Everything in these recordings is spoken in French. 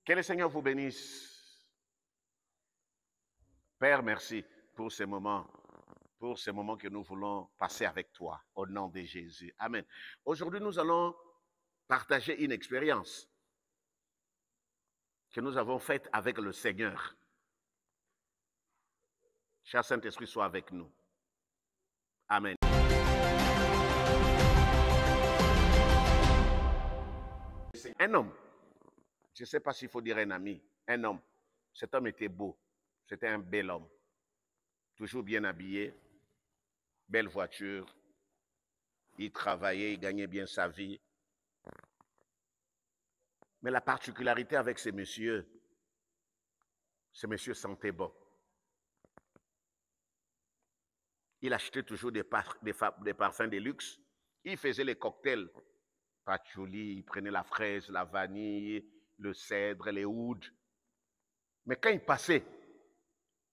Que le Seigneur vous bénisse. Père, merci pour ces moments que nous voulons passer avec toi, au nom de Jésus. Amen. Aujourd'hui, nous allons partager une expérience que nous avons faite avec le Seigneur. Cher Saint-Esprit, sois avec nous. Amen. Un homme, je ne sais pas s'il faut dire un ami, un homme, cet homme était beau, c'était un bel homme, toujours bien habillé, belle voiture, il travaillait, il gagnait bien sa vie. Mais la particularité avec ces messieurs sentait bon. Il achetait toujours des parfums de luxe. Il faisait les cocktails. Patchouli, il prenait la fraise, la vanille, le cèdre, les ouds. Mais quand il passait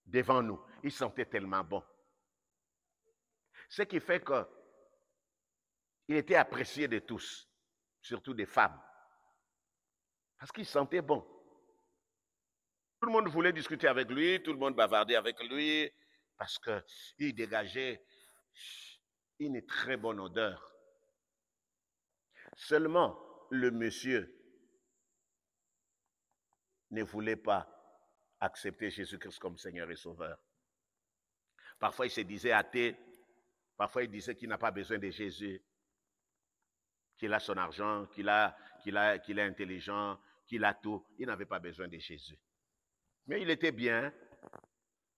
devant nous, il sentait tellement bon. Ce qui fait qu'il était apprécié de tous, surtout des femmes. Parce qu'il sentait bon. Tout le monde voulait discuter avec lui, tout le monde bavardait avec lui, parce qu'il dégageait une très bonne odeur. Seulement, le monsieur ne voulait pas accepter Jésus-Christ comme Seigneur et Sauveur. Parfois, il se disait athée, parfois, il disait qu'il n'a pas besoin de Jésus, qu'il a son argent, qu'il est intelligent, qu'il a tout. Il n'avait pas besoin de Jésus. Mais il était bien,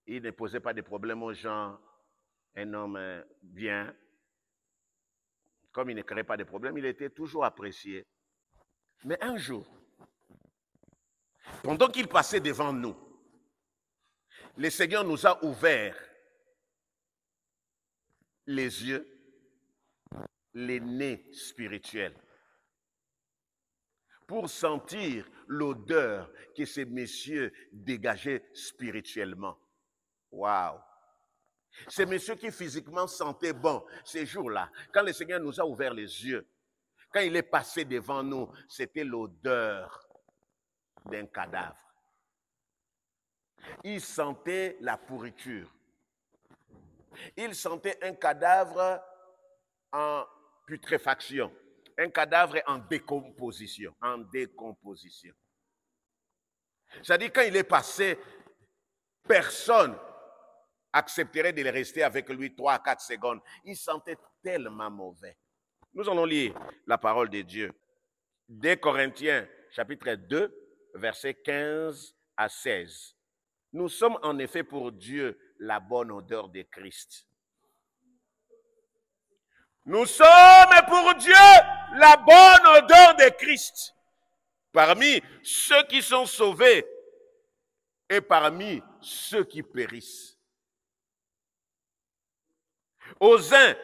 il ne posait pas de problème aux gens, un homme bien. Comme il ne créait pas de problème, il était toujours apprécié. Mais un jour, pendant qu'il passait devant nous, le Seigneur nous a ouvert les yeux, les nez spirituels, pour sentir l'odeur que ces messieurs dégageaient spirituellement. Waouh! Ces messieurs qui physiquement sentaient bon ces jours-là, quand le Seigneur nous a ouvert les yeux, quand il est passé devant nous, c'était l'odeur d'un cadavre. Il sentait la pourriture. Il sentait un cadavre en putréfaction, un cadavre en décomposition. C'est-à-dire, quand il est passé, personne accepterait de rester avec lui 3 à 4 secondes. Il sentait tellement mauvais. Nous allons lire la parole de Dieu. 2 Corinthiens, chapitre 2, versets 15 à 16. Nous sommes en effet pour Dieu la bonne odeur de Christ. Nous sommes pour Dieu la bonne odeur de Christ. Parmi ceux qui sont sauvés et parmi ceux qui périssent. Aux uns,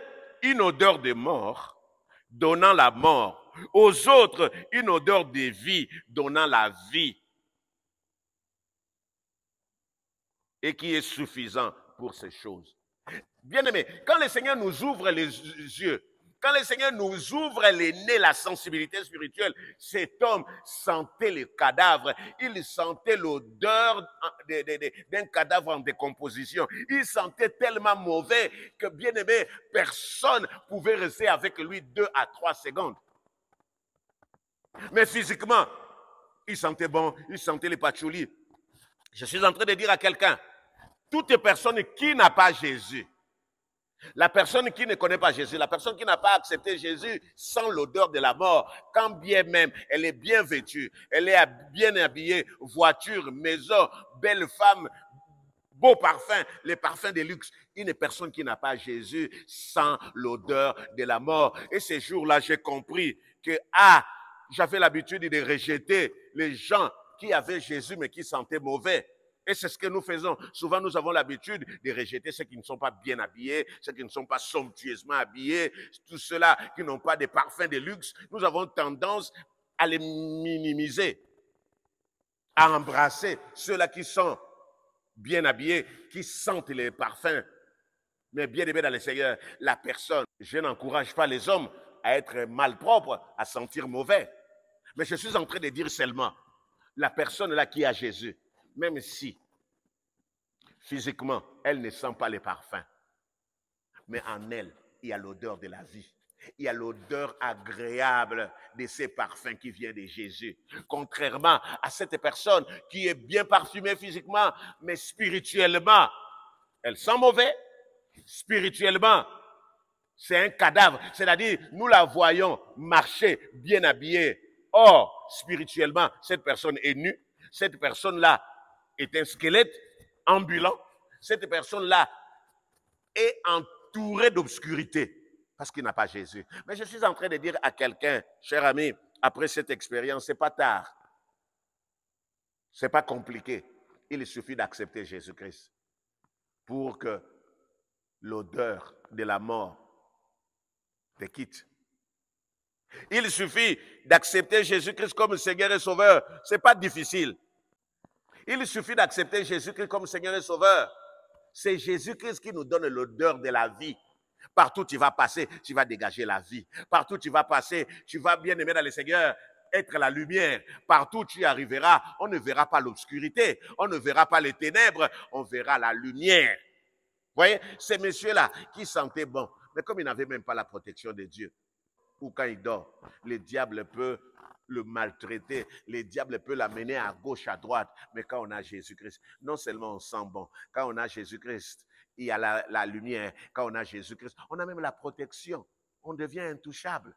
une odeur de mort, donnant la mort. Aux autres, une odeur de vie, donnant la vie. Et qui est suffisant pour ces choses. Bien-aimés, quand le Seigneur nous ouvre les yeux, quand le Seigneur nous ouvre les nez, la sensibilité spirituelle, cet homme sentait le cadavre, il sentait l'odeur d'un cadavre en décomposition. Il sentait tellement mauvais que, bien-aimé, personne ne pouvait rester avec lui 2 à 3 secondes. Mais physiquement, il sentait bon, il sentait les patchoulis. Je suis en train de dire à quelqu'un, toute personne qui n'a pas Jésus, la personne qui ne connaît pas Jésus, la personne qui n'a pas accepté Jésus sent l'odeur de la mort, quand bien même elle est bien vêtue, elle est bien habillée, voiture, maison, belle femme, beau parfum, les parfums de luxe. Une personne qui n'a pas Jésus sent l'odeur de la mort. Et ces jours-là, j'ai compris que, j'avais l'habitude de rejeter les gens qui avaient Jésus mais qui sentaient mauvais. Et c'est ce que nous faisons. Souvent, nous avons l'habitude de rejeter ceux qui ne sont pas bien habillés, ceux qui ne sont pas somptueusement habillés, tous ceux-là qui n'ont pas de parfums de luxe. Nous avons tendance à les minimiser, à embrasser ceux-là qui sont bien habillés, qui sentent les parfums. Mais bien aimé dans le Seigneur, la personne, je n'encourage pas les hommes à être malpropres, à sentir mauvais. Mais je suis en train de dire seulement, la personne là qui a Jésus, même si physiquement, elle ne sent pas les parfums, mais en elle, il y a l'odeur de la vie. Il y a l'odeur agréable de ces parfums qui viennent de Jésus. Contrairement à cette personne qui est bien parfumée physiquement, mais spirituellement, elle sent mauvais. Spirituellement, c'est un cadavre. C'est-à-dire, nous la voyons marcher bien habillée. Or, spirituellement, cette personne est nue. Cette personne-là est un squelette ambulant. Cette personne-là est entourée d'obscurité parce qu'il n'a pas Jésus. Mais je suis en train de dire à quelqu'un, cher ami, après cette expérience, ce n'est pas tard. Ce n'est pas compliqué. Il suffit d'accepter Jésus-Christ pour que l'odeur de la mort te quitte. Il suffit d'accepter Jésus-Christ comme Seigneur et Sauveur. Ce n'est pas difficile. Il suffit d'accepter Jésus-Christ comme Seigneur et Sauveur. C'est Jésus-Christ qui nous donne l'odeur de la vie. Partout où tu vas passer, tu vas dégager la vie. Partout où tu vas passer, tu vas bien aimer dans le Seigneur, être la lumière. Partout où tu arriveras, on ne verra pas l'obscurité, on ne verra pas les ténèbres, on verra la lumière. Vous voyez, ces messieurs-là qui sentaient bon, mais comme ils n'avaient même pas la protection de Dieu, ou quand il dort, le diable peut le maltraiter, le diable peut l'amener à gauche, à droite. Mais quand on a Jésus-Christ, non seulement on sent bon, quand on a Jésus-Christ, il y a la lumière. Quand on a Jésus-Christ, on a même la protection. On devient intouchable.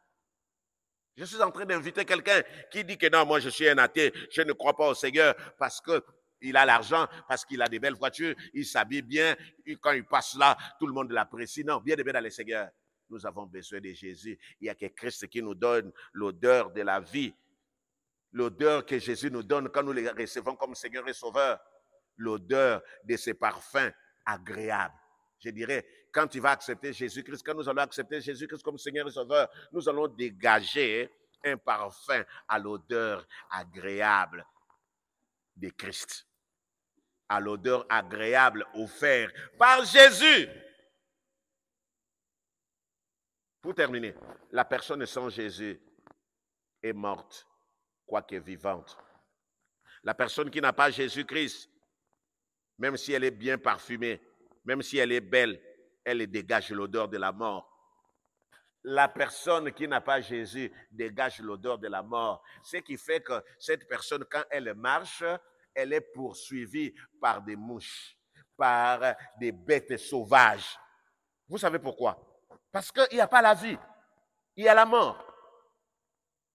Je suis en train d'inviter quelqu'un qui dit que non, moi je suis un athée, je ne crois pas au Seigneur parce qu'il a l'argent, parce qu'il a des belles voitures, il s'habille bien, et quand il passe là, tout le monde l'apprécie. Non, bien aimé dans le Seigneur. Nous avons besoin de Jésus. Il y a que Christ qui nous donne l'odeur de la vie. L'odeur que Jésus nous donne quand nous les recevons comme Seigneur et Sauveur. L'odeur de ses parfums agréables. Je dirais, quand tu vas accepter Jésus-Christ, quand nous allons accepter Jésus-Christ comme Seigneur et Sauveur, nous allons dégager un parfum à l'odeur agréable de Christ. À l'odeur agréable offerte par Jésus. Pour terminer, la personne sans Jésus est morte, quoique vivante. La personne qui n'a pas Jésus-Christ, même si elle est bien parfumée, même si elle est belle, elle dégage l'odeur de la mort. La personne qui n'a pas Jésus dégage l'odeur de la mort. Ce qui fait que cette personne, quand elle marche, elle est poursuivie par des mouches, par des bêtes sauvages. Vous savez pourquoi? Parce qu'il n'y a pas la vie, il y a la mort.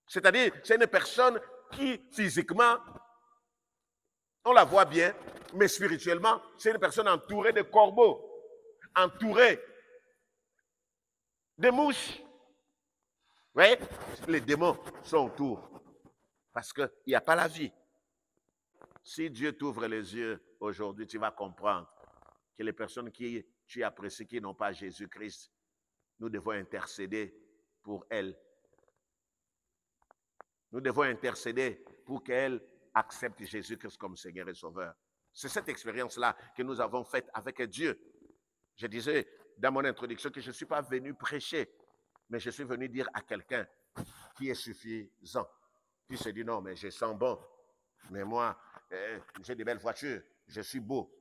C'est-à-dire, c'est une personne qui, physiquement, on la voit bien, mais spirituellement, c'est une personne entourée de corbeaux, entourée de mouches. Vous voyez, les démons sont autour parce qu'il n'y a pas la vie. Si Dieu t'ouvre les yeux aujourd'hui, tu vas comprendre que les personnes qui tu apprécies, qui n'ont pas Jésus-Christ, nous devons intercéder pour elles. Nous devons intercéder pour qu'elles acceptent Jésus-Christ comme Seigneur et Sauveur. C'est cette expérience-là que nous avons faite avec Dieu. Je disais dans mon introduction que je ne suis pas venu prêcher, mais je suis venu dire à quelqu'un qui est suffisant. Qui se dit non, mais je sens bon. Mais moi, j'ai des belles voitures, je suis beau,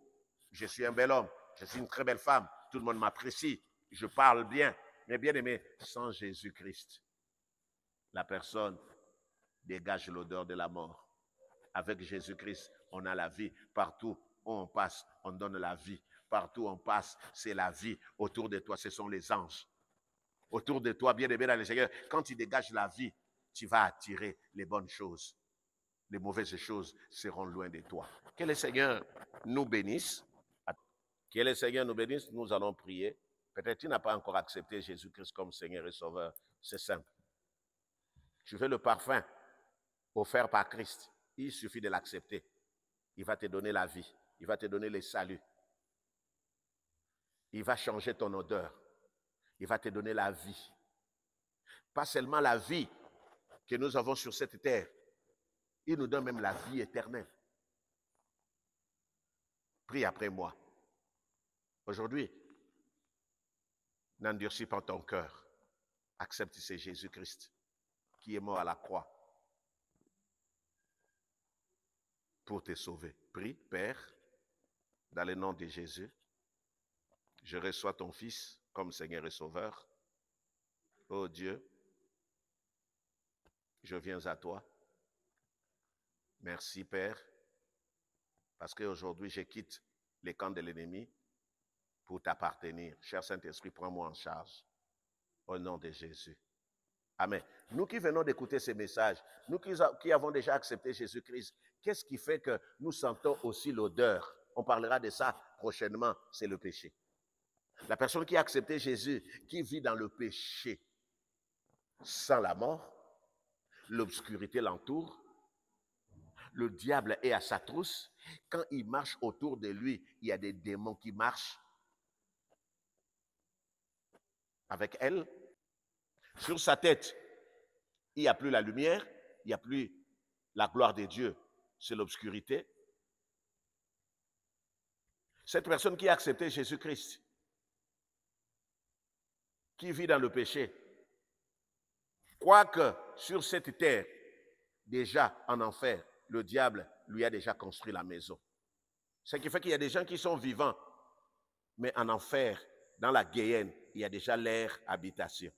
je suis un bel homme, je suis une très belle femme, tout le monde m'apprécie, je parle bien. Mais bien aimé, sans Jésus-Christ, la personne dégage l'odeur de la mort. Avec Jésus-Christ, on a la vie. Partout où on passe, on donne la vie. Partout où on passe, c'est la vie. Autour de toi, ce sont les anges. Autour de toi, bien aimé dans le Seigneur, quand tu dégages la vie, tu vas attirer les bonnes choses. Les mauvaises choses seront loin de toi. Que le Seigneur nous bénisse. Que le Seigneur nous bénisse. Nous allons prier. Peut-être tu n'as pas encore accepté Jésus-Christ comme Seigneur et Sauveur. C'est simple. Tu veux le parfum offert par Christ. Il suffit de l'accepter. Il va te donner la vie. Il va te donner le salut. Il va changer ton odeur. Il va te donner la vie. Pas seulement la vie que nous avons sur cette terre. Il nous donne même la vie éternelle. Prie après moi. Aujourd'hui, n'endurcis pas ton cœur. Accepte c'est Jésus-Christ qui est mort à la croix. pour te sauver. Prie, Père, dans le nom de Jésus, je reçois ton Fils comme Seigneur et Sauveur. Oh Dieu, je viens à toi. Merci, Père, parce qu'aujourd'hui, je quitte les camps de l'ennemi pour t'appartenir. Cher Saint-Esprit, prends-moi en charge. Au nom de Jésus. Amen. Nous qui venons d'écouter ces messages, nous qui avons déjà accepté Jésus-Christ, qu'est-ce qui fait que nous sentons aussi l'odeur? On parlera de ça prochainement, c'est le péché. La personne qui a accepté Jésus, qui vit dans le péché, sans la mort, l'obscurité l'entoure, le diable est à sa trousse. Quand il marche autour de lui, il y a des démons qui marchent avec elle. Sur sa tête, il n'y a plus la lumière, il n'y a plus la gloire de Dieu, c'est l'obscurité. Cette personne qui a accepté Jésus-Christ, qui vit dans le péché, quoique sur cette terre, déjà en enfer, le diable lui a déjà construit la maison. Ce qui fait qu'il y a des gens qui sont vivants, mais en enfer, dans la Guéhenne, il y a déjà leur habitation.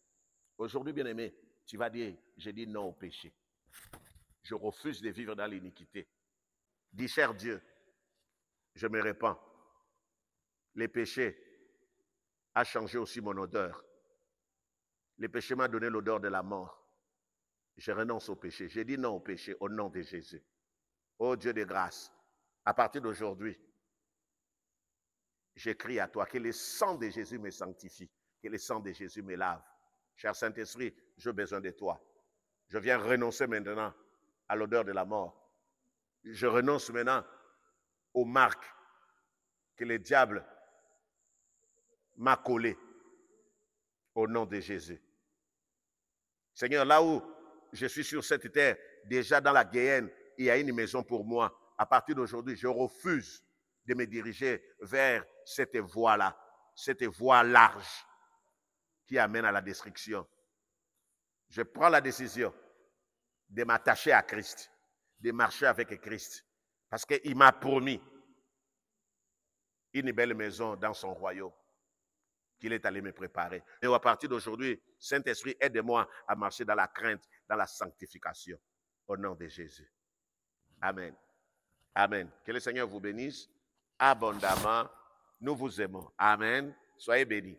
Aujourd'hui, bien-aimé, tu vas dire, j'ai dit non au péché. Je refuse de vivre dans l'iniquité. Dis, cher Dieu, je me répands. Les péchés a changé aussi mon odeur. Le péché m'a donné l'odeur de la mort. Je renonce au péché. J'ai dit non au péché au nom de Jésus. Oh Dieu de grâce, à partir d'aujourd'hui, j'écris à toi que le sang de Jésus me sanctifie, que le sang de Jésus me lave. Cher Saint-Esprit, j'ai besoin de toi. Je viens renoncer maintenant à l'odeur de la mort. Je renonce maintenant aux marques que le diable m'a collées au nom de Jésus. Seigneur, là où je suis sur cette terre, déjà dans la Guéhenne, il y a une maison pour moi. À partir d'aujourd'hui, je refuse de me diriger vers cette voie-là, cette voie large qui amène à la destruction. Je prends la décision de m'attacher à Christ, de marcher avec Christ, parce qu'il m'a promis une belle maison dans son royaume qu'il est allé me préparer. Et à partir d'aujourd'hui, Saint-Esprit, aide-moi à marcher dans la crainte, dans la sanctification, au nom de Jésus. Amen. Amen. Que le Seigneur vous bénisse abondamment. Nous vous aimons. Amen. Soyez bénis.